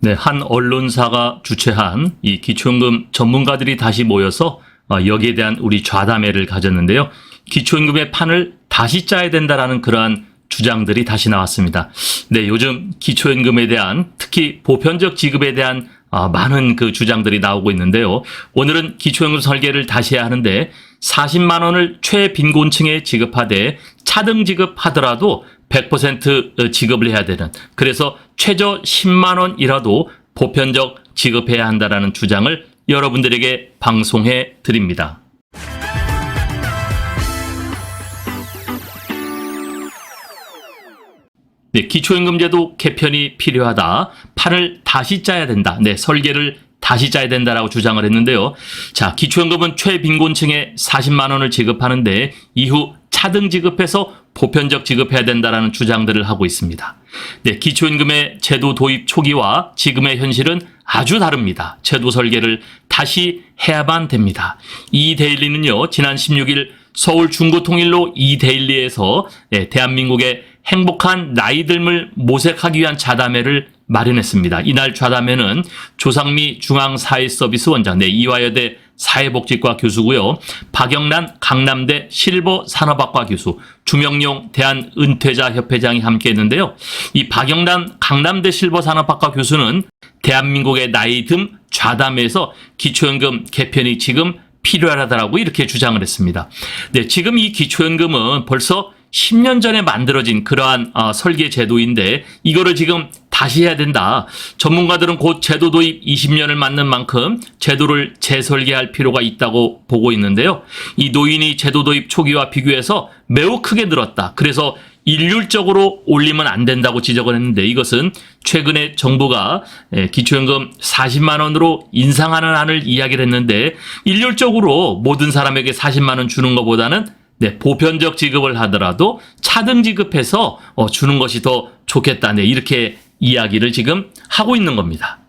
네, 한 언론사가 주최한 이 기초연금 전문가들이 다시 모여서 여기에 대한 우리 좌담회를 가졌는데요. 기초연금의 판을 다시 짜야 된다라는 그러한 주장들이 다시 나왔습니다. 네, 요즘 기초연금에 대한 특히 보편적 지급에 대한 많은 그 주장들이 나오고 있는데요. 오늘은 기초연금 설계를 다시 해야 하는데 40만 원을 최빈곤층에 지급하되 차등 지급하더라도 100% 지급을 해야 되는, 그래서 최저 10만 원이라도 보편적 지급해야 한다라는 주장을 여러분들에게 방송해 드립니다. 네, 기초연금제도 개편이 필요하다. 판을 다시 짜야 된다. 네, 설계를 다시 짜야 된다라고 주장을 했는데요. 자, 기초연금은 최빈곤층에 40만 원을 지급하는데 이후 차등 지급해서 보편적 지급해야 된다라는 주장들을 하고 있습니다. 네, 기초연금의 제도 도입 초기와 지금의 현실은 아주 다릅니다. 제도 설계를 다시 해야만 됩니다. 이데일리는요, 지난 16일 서울 중구통일로 이데일리에서 대한민국의 행복한 나이듦을 모색하기 위한 좌담회를 마련했습니다. 이날 좌담회는 조상미 중앙사회서비스원장, 이화여대 사회복지과 교수고요. 박영란 강남대 실버산업학과 교수, 주명용 대한은퇴자협회장이 함께했는데요. 이 박영란 강남대 실버산업학과 교수는 대한민국의 나이듦 좌담회에서 기초연금 개편이 지금 필요하다라고 이렇게 주장을 했습니다. 네, 지금 이 기초연금은 벌써 10년 전에 만들어진 그러한 설계 제도인데 이거를 지금 다시 해야 된다. 전문가들은 곧 제도 도입 20년을 맞는 만큼 제도를 재설계할 필요가 있다고 보고 있는데요. 이 노인이 제도 도입 초기와 비교해서 매우 크게 늘었다. 그래서 일률적으로 올리면 안 된다고 지적을 했는데 이것은 최근에 정부가 기초연금 40만 원으로 인상하는 안을 이야기를 했는데 일률적으로 모든 사람에게 40만 원 주는 것보다는 보편적 지급을 하더라도 차등 지급해서 주는 것이 더 좋겠다. 이렇게 이야기를 지금 하고 있는 겁니다.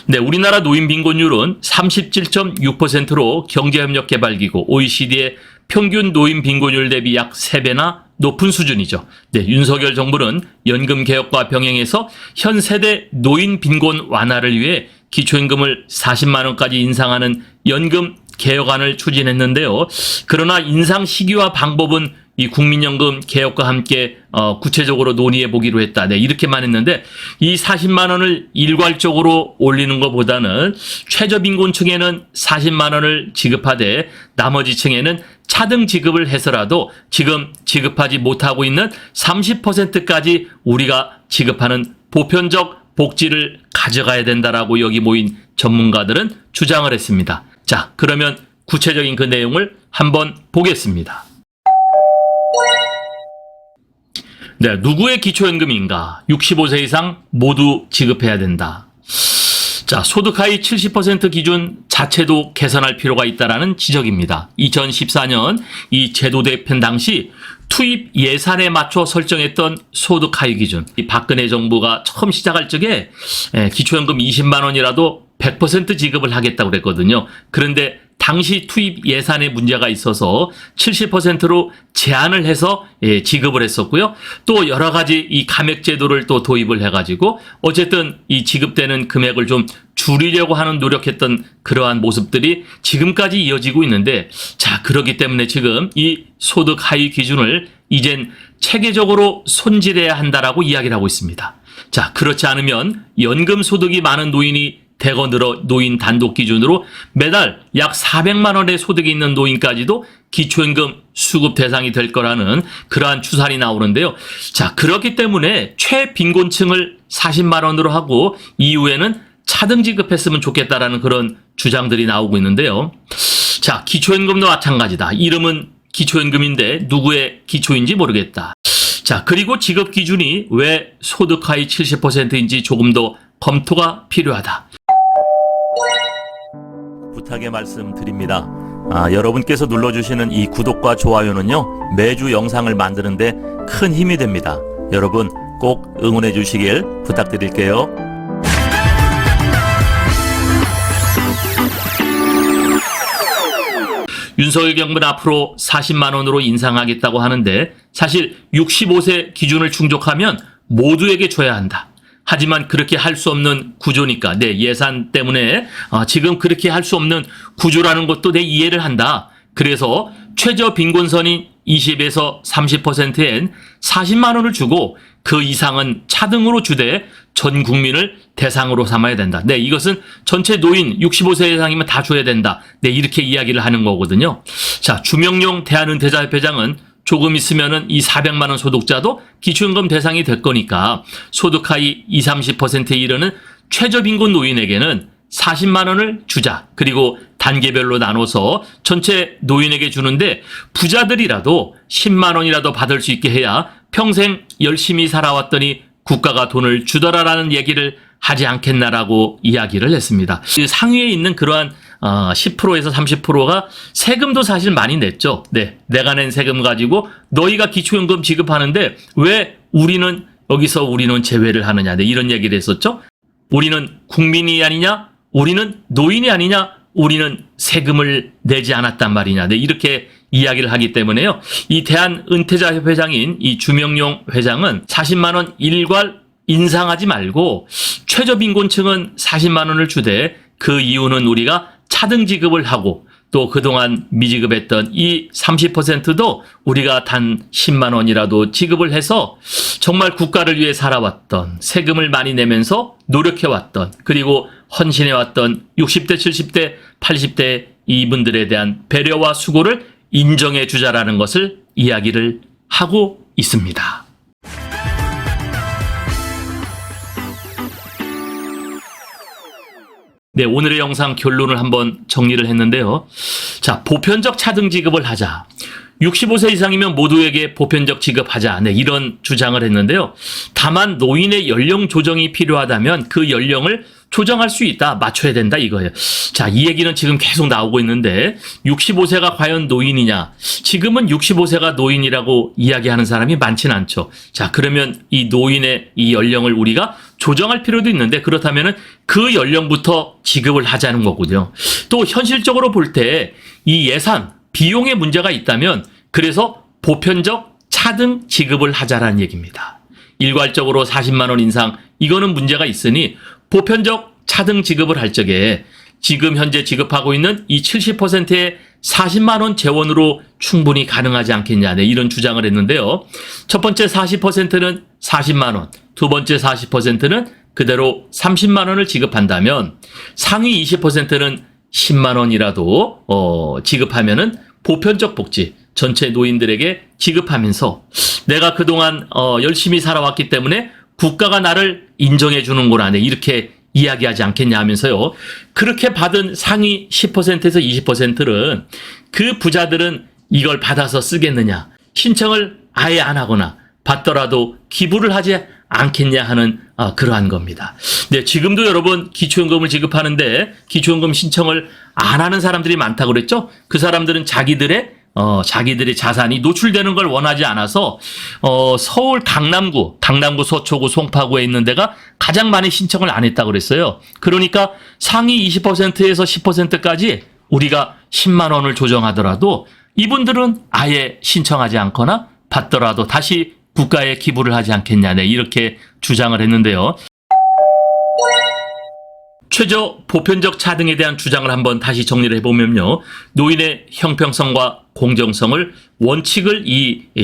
네, 우리나라 노인 빈곤율은 37.6%로 경제협력개발기구 OECD의 평균 노인 빈곤율 대비 약 3배나 높은 수준이죠. 네, 윤석열 정부는 연금 개혁과 병행해서 현 세대 노인 빈곤 완화를 위해 기초연금을 40만 원까지 인상하는 연금 개혁안을 추진했는데요. 그러나 인상 시기와 방법은 이 국민연금 개혁과 함께 구체적으로 논의해 보기로 했다. 네, 이렇게만 했는데 이 40만 원을 일괄적으로 올리는 것보다는 최저빈곤층에는 40만 원을 지급하되 나머지 층에는 차등 지급을 해서라도 지금 지급하지 못하고 있는 30%까지 우리가 지급하는 보편적 복지를 가져가야 된다라고 여기 모인 전문가들은 주장을 했습니다. 자, 그러면 구체적인 그 내용을 한번 보겠습니다. 네, 누구의 기초연금인가? 65세 이상 모두 지급해야 된다. 자, 소득 하위 70% 기준 자체도 개선할 필요가 있다라는 지적입니다. 2014년 이 제도 개편 당시 투입 예산에 맞춰 설정했던 소득 하위 기준, 이 박근혜 정부가 처음 시작할 적에 기초연금 20만 원이라도 100% 지급을 하겠다고 그랬거든요. 그런데 당시 투입 예산에 문제가 있어서 70%로 제한을 해서 지급을 했었고요. 또 여러 가지 이 감액 제도를 또 도입을 해가지고 어쨌든 이 지급되는 금액을 좀 줄이려고 하는 노력했던 그러한 모습들이 지금까지 이어지고 있는데, 자, 그렇기 때문에 지금 이 소득 하위 기준을 이젠 체계적으로 손질해야 한다라고 이야기를 하고 있습니다. 자, 그렇지 않으면 연금 소득이 많은 노인이 대거 늘어 노인 단독 기준으로 매달 약 400만 원의 소득이 있는 노인까지도 기초연금 수급 대상이 될 거라는 그러한 추산이 나오는데요. 자, 그렇기 때문에 최빈곤층을 40만 원으로 하고 이후에는 차등 지급했으면 좋겠다라는 그런 주장들이 나오고 있는데요. 자, 기초연금도 마찬가지다. 이름은 기초연금인데 누구의 기초인지 모르겠다. 자, 그리고 지급 기준이 왜 소득 하위 70%인지 조금 더 검토가 필요하다. 부탁의 말씀 드립니다. 여러분께서 눌러주시는 이 구독과 좋아요는요, 매주 영상을 만드는데 큰 힘이 됩니다. 여러분 꼭 응원해 주시길 부탁드릴게요. 윤석열 정부는 앞으로 40만 원으로 인상하겠다고 하는데 사실 65세 기준을 충족하면 모두에게 줘야 한다. 하지만 그렇게 할 수 없는 구조니까 예산 때문에 지금 그렇게 할 수 없는 구조라는 것도 내 이해를 한다. 그래서 최저 빈곤선인 20에서 30%엔 40만 원을 주고 그 이상은 차등으로 주되 전 국민을 대상으로 삼아야 된다. 이것은 전체 노인 65세 이상이면 다 줘야 된다. 이렇게 이야기를 하는 거거든요. 자, 주명용 대한은퇴자협회장은 조금 있으면은 이 400만 원 소득자도 기초연금 대상이 될 거니까 소득 하위 20, 30%에 이르는 최저빈곤 노인에게는 40만 원을 주자. 그리고 단계별로 나눠서 전체 노인에게 주는데 부자들이라도 10만 원이라도 받을 수 있게 해야 평생 열심히 살아왔더니 국가가 돈을 주더라라는 얘기를 하지 않겠나라고 이야기를 했습니다. 그 상위에 있는 그러한 10%에서 30%가 세금도 사실 많이 냈죠. 내가 낸 세금 가지고 너희가 기초연금 지급하는데 왜 우리는 제외를 하느냐. 이런 얘기를 했었죠. 우리는 국민이 아니냐? 우리는 노인이 아니냐? 우리는 세금을 내지 않았단 말이냐. 이렇게 이야기를 하기 때문에요. 이 대한은퇴자협회장인 이 주명용 회장은 40만 원 일괄 인상하지 말고 최저빈곤층은 40만 원을 주되 그 이유는 우리가 차등 지급을 하고 또 그동안 미지급했던 이 30%도 우리가 단 10만 원이라도 지급을 해서 정말 국가를 위해 살아왔던 세금을 많이 내면서 노력해왔던 그리고 헌신해왔던 60대, 70대, 80대 이분들에 대한 배려와 수고를 인정해 주자라는 것을 이야기를 하고 있습니다. 오늘의 영상 결론을 한번 정리를 했는데요. 자, 보편적 차등 지급을 하자. 65세 이상이면 모두에게 보편적 지급하자. 이런 주장을 했는데요. 다만 노인의 연령 조정이 필요하다면 그 연령을 조정할 수 있다. 맞춰야 된다 이거예요. 자, 이 얘기는 지금 계속 나오고 있는데 65세가 과연 노인이냐? 지금은 65세가 노인이라고 이야기하는 사람이 많진 않죠. 자, 그러면 이 노인의 이 연령을 우리가 조정할 필요도 있는데 그렇다면은 그 연령부터 지급을 하자는 거거든요. 또 현실적으로 볼 때 이 예산, 비용의 문제가 있다면 그래서 보편적 차등 지급을 하자라는 얘기입니다. 일괄적으로 40만 원 인상 이거는 문제가 있으니 보편적 차등 지급을 할 적에 지금 현재 지급하고 있는 이 70%의 40만 원 재원으로 충분히 가능하지 않겠냐. 이런 주장을 했는데요. 첫 번째 40%는 40만 원, 두 번째 40%는 그대로 30만 원을 지급한다면 상위 20%는 10만 원이라도 지급하면은 보편적 복지 전체 노인들에게 지급하면서 내가 그동안 열심히 살아왔기 때문에 국가가 나를 인정해 주는구나. 이렇게 이야기하지 않겠냐 하면서요. 그렇게 받은 상위 10%에서 20%는 그 부자들은 이걸 받아서 쓰겠느냐. 신청을 아예 안 하거나 받더라도 기부를 하지 않겠냐 하는 그러한 겁니다. 지금도 여러분 기초연금을 지급하는데 기초연금 신청을 안 하는 사람들이 많다고 그랬죠? 그 사람들은 자기들의 자산이 노출되는 걸 원하지 않아서 서울 강남구 서초구, 송파구에 있는 데가 가장 많이 신청을 안 했다고 그랬어요. 그러니까 상위 20%에서 10%까지 우리가 10만 원을 조정하더라도 이분들은 아예 신청하지 않거나 받더라도 다시 국가에 기부를 하지 않겠냐. 이렇게 주장을 했는데요. 최저 보편적 차등에 대한 주장을 한번 다시 정리를 해보면요. 노인의 형평성과 공정성을 원칙을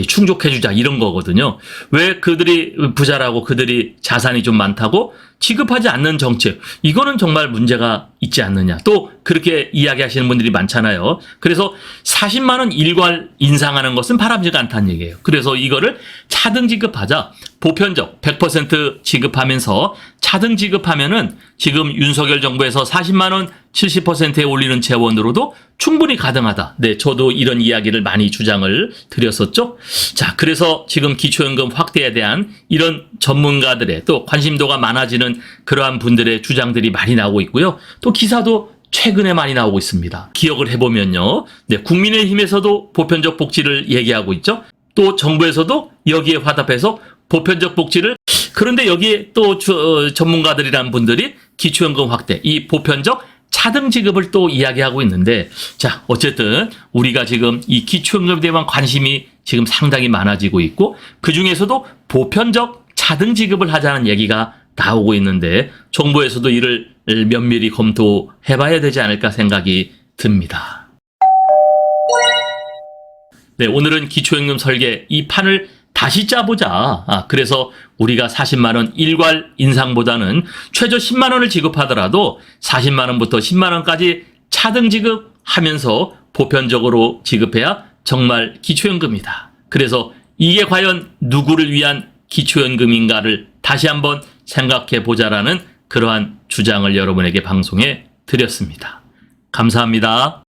충족해주자 이런 거거든요. 왜 그들이 부자라고 그들이 자산이 좀 많다고 지급하지 않는 정책 이거는 정말 문제가 있지 않느냐. 또 그렇게 이야기하시는 분들이 많잖아요. 그래서 40만 원 일괄 인상하는 것은 바람직하지 않다는 얘기예요. 그래서 이거를 차등 지급하자. 보편적 100% 지급하면서 차등 지급하면은 지금 윤석열 정부에서 40만 원 70%에 올리는 재원으로도 충분히 가능하다. 저도 이런 이야기를 많이 주장을 드렸었죠. 자, 그래서 지금 기초연금 확대에 대한 이런 전문가들의 또 관심도가 많아지는 그러한 분들의 주장들이 많이 나오고 있고요. 또 기사도 최근에 많이 나오고 있습니다. 기억을 해보면요. 국민의힘에서도 보편적 복지를 얘기하고 있죠. 또 정부에서도 여기에 화답해서 보편적 복지를 그런데 여기에 또 전문가들이란 분들이 기초연금 확대, 이 보편적 차등 지급을 또 이야기하고 있는데 자, 어쨌든 우리가 지금 이 기초연금에 대한 관심이 지금 상당히 많아지고 있고 그중에서도 보편적 차등 지급을 하자는 얘기가 나오고 있는데 정부에서도 이를 면밀히 검토해봐야 되지 않을까 생각이 듭니다. 네, 오늘은 기초연금 설계 이 판을 다시 짜보자. 그래서 우리가 40만 원 일괄 인상보다는 최저 10만 원을 지급하더라도 40만 원부터 10만 원까지 차등 지급하면서 보편적으로 지급해야 정말 기초연금이다. 그래서 이게 과연 누구를 위한 기초연금인가를 다시 한번 생각해 보자라는 그러한 주장을 여러분에게 방송해 드렸습니다. 감사합니다.